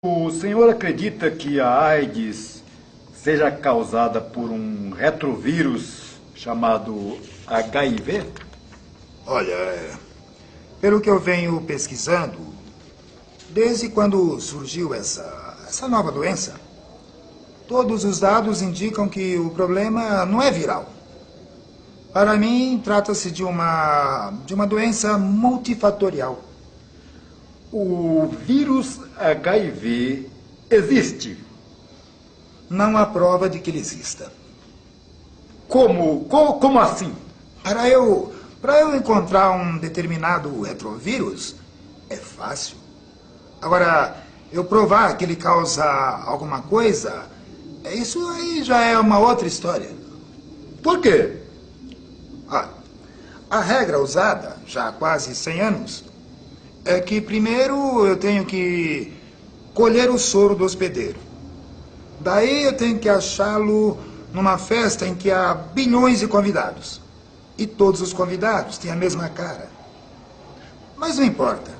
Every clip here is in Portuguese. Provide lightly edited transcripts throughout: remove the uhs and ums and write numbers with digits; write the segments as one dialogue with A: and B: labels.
A: O senhor acredita que a AIDS seja causada por um retrovírus chamado HIV?
B: Olha, pelo que eu venho pesquisando, desde quando surgiu essa nova doença, todos os dados indicam que o problema não é viral. Para mim, trata-se de uma doença multifatorial.
A: O vírus HIV existe.
B: Não há prova de que ele exista.
A: Como assim?
B: Para eu encontrar um determinado retrovírus, é fácil. Agora, eu provar que ele causa alguma coisa, isso aí já é uma outra história.
A: Por quê?
B: Ah, a regra usada, já há quase 100 anos, é que primeiro eu tenho que colher o soro do hospedeiro. Daí eu tenho que achá-lo numa festa em que há bilhões de convidados. E todos os convidados têm a mesma cara. Mas não importa.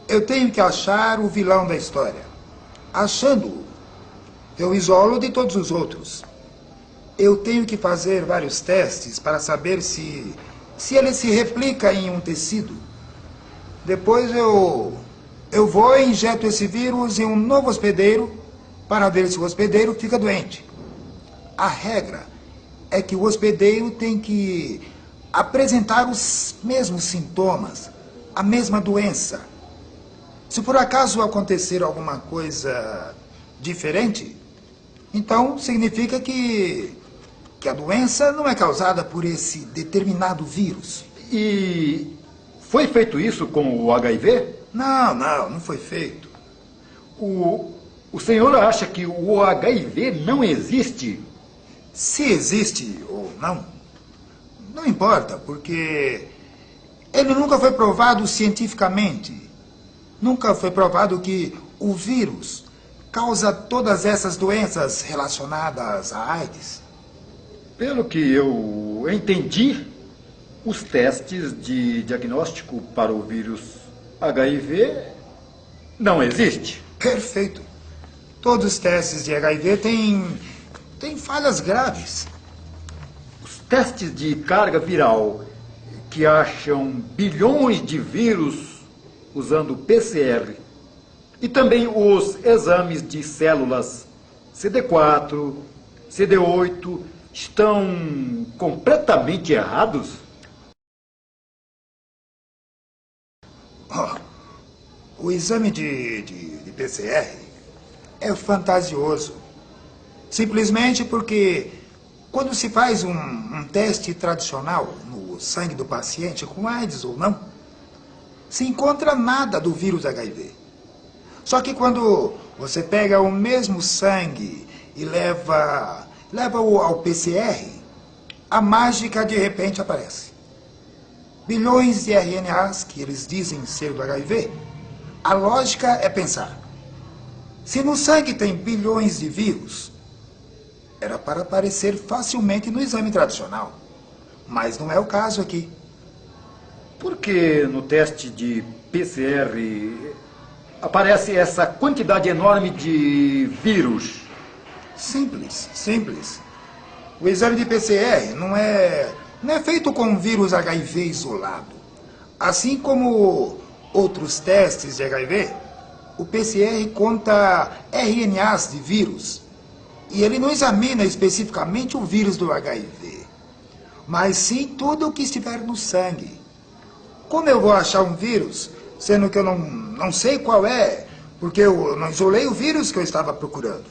B: Eu tenho que achar o vilão da história. Achando-o, eu isolo de todos os outros. Eu tenho que fazer vários testes para saber se ele se replica em um tecido. Depois eu vou e injeto esse vírus em um novo hospedeiro para ver se o hospedeiro fica doente. A regra é que o hospedeiro tem que apresentar os mesmos sintomas, a mesma doença. Se por acaso acontecer alguma coisa diferente, então significa que a doença não é causada por esse determinado vírus.
A: E foi feito isso com o HIV?
B: Não foi feito.
A: O senhor acha que o HIV não existe?
B: Se existe ou não importa, porque ele nunca foi provado cientificamente. Nunca foi provado que o vírus causa todas essas doenças relacionadas à AIDS.
A: Pelo que eu entendi, os testes de diagnóstico para o vírus HIV não existem.
B: Perfeito. Todos os testes de HIV têm falhas graves.
A: Os testes de carga viral que acham bilhões de vírus usando PCR e também os exames de células CD4, CD8 estão completamente errados?
B: Oh, o exame de PCR é fantasioso. Simplesmente porque quando se faz um teste tradicional no sangue do paciente, com AIDS ou não, se encontra nada do vírus HIV. Só que quando você pega o mesmo sangue e leva-o ao PCR, a mágica de repente aparece. Bilhões de RNAs que eles dizem ser do HIV, a lógica é pensar. Se no sangue tem bilhões de vírus, era para aparecer facilmente no exame tradicional. Mas não é o caso aqui.
A: Por que no teste de PCR aparece essa quantidade enorme de vírus?
B: Simples. O exame de PCR não é feito com vírus HIV isolado. Assim como outros testes de HIV, o PCR conta RNAs de vírus. E ele não examina especificamente o vírus do HIV, mas sim tudo o que estiver no sangue. Como eu vou achar um vírus, sendo que eu não sei qual é, porque eu não isolei o vírus que eu estava procurando?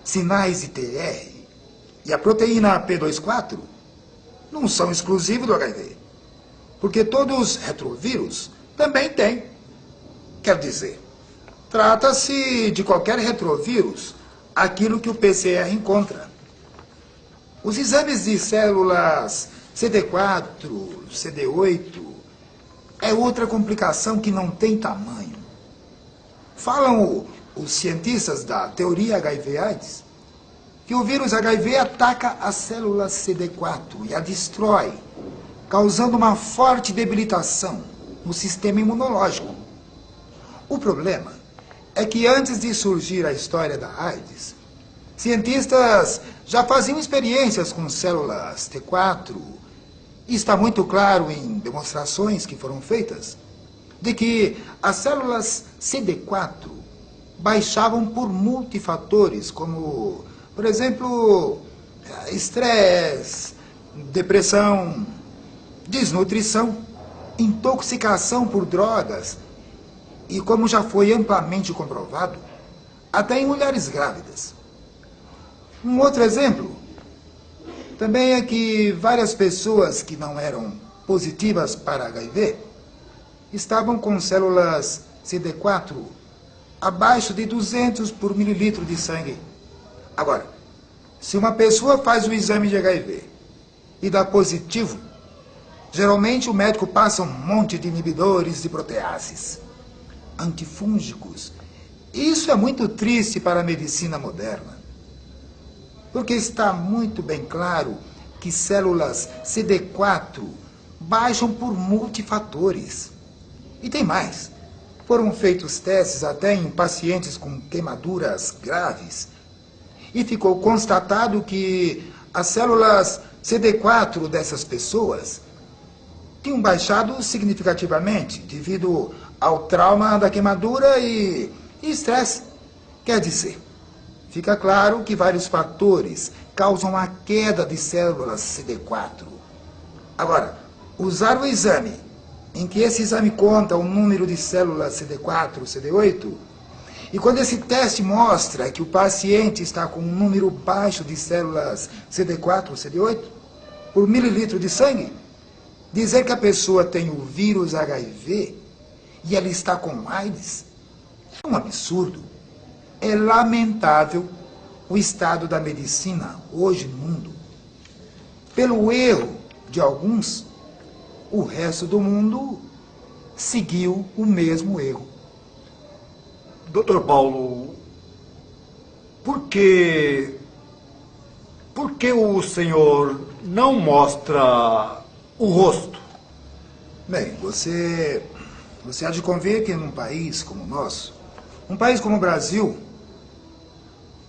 B: Sinais ITR e a proteína P24 não são exclusivos do HIV, porque todos os retrovírus também têm. Quer dizer, trata-se de qualquer retrovírus, aquilo que o PCR encontra. Os exames de células CD4, CD8, é outra complicação que não tem tamanho. Falam os cientistas da teoria HIV-AIDS que o vírus HIV ataca a célula CD4 e a destrói, causando uma forte debilitação no sistema imunológico. O problema é que antes de surgir a história da AIDS, cientistas já faziam experiências com células T4, e está muito claro em demonstrações que foram feitas de que as células CD4 baixavam por multifatores, como, por exemplo, estresse, depressão, desnutrição, intoxicação por drogas e, como já foi amplamente comprovado, até em mulheres grávidas. Um outro exemplo também é que várias pessoas que não eram positivas para HIV estavam com células CD4 abaixo de 200 por mililitro de sangue. Agora, se uma pessoa faz o exame de HIV e dá positivo, geralmente o médico passa um monte de inibidores de proteases, antifúngicos. Isso é muito triste para a medicina moderna, porque está muito bem claro que células CD4 baixam por multifatores. E tem mais. Foram feitos testes até em pacientes com queimaduras graves e ficou constatado que as células CD4 dessas pessoas tinham baixado significativamente devido ao trauma da queimadura e estresse. Quer dizer, fica claro que vários fatores causam a queda de células CD4. Agora, usar o exame, em que esse exame conta o número de células CD4, CD8, e quando esse teste mostra que o paciente está com um número baixo de células CD4, CD8, por mililitro de sangue, dizer que a pessoa tem o vírus HIV e ela está com AIDS é um absurdo. É lamentável o estado da medicina hoje no mundo. Pelo erro de alguns, o resto do mundo seguiu o mesmo erro.
A: Dr. Paulo, por que o senhor não mostra o rosto?
B: Bem, você há de convir que num país como o nosso, um país como o Brasil,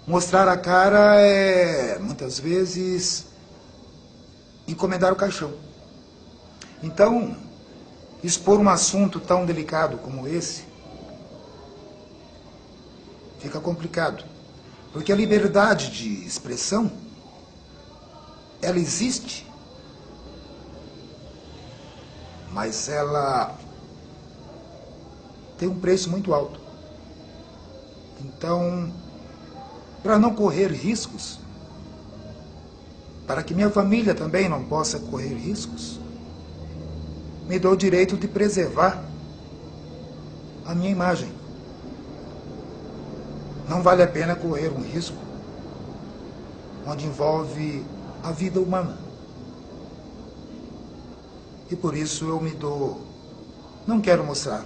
B: mostrar a cara é, muitas vezes, encomendar o caixão. Então, expor um assunto tão delicado como esse fica complicado. Porque a liberdade de expressão, ela existe, mas ela tem um preço muito alto. Então, para não correr riscos, para que minha família também não possa correr riscos, me dou o direito de preservar a minha imagem. Não vale a pena correr um risco onde envolve a vida humana. E por isso eu me dou... Não quero mostrar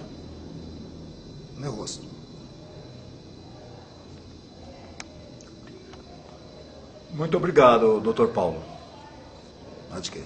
B: meu rosto.
A: Muito obrigado, Dr. Paulo.
B: Pode crer.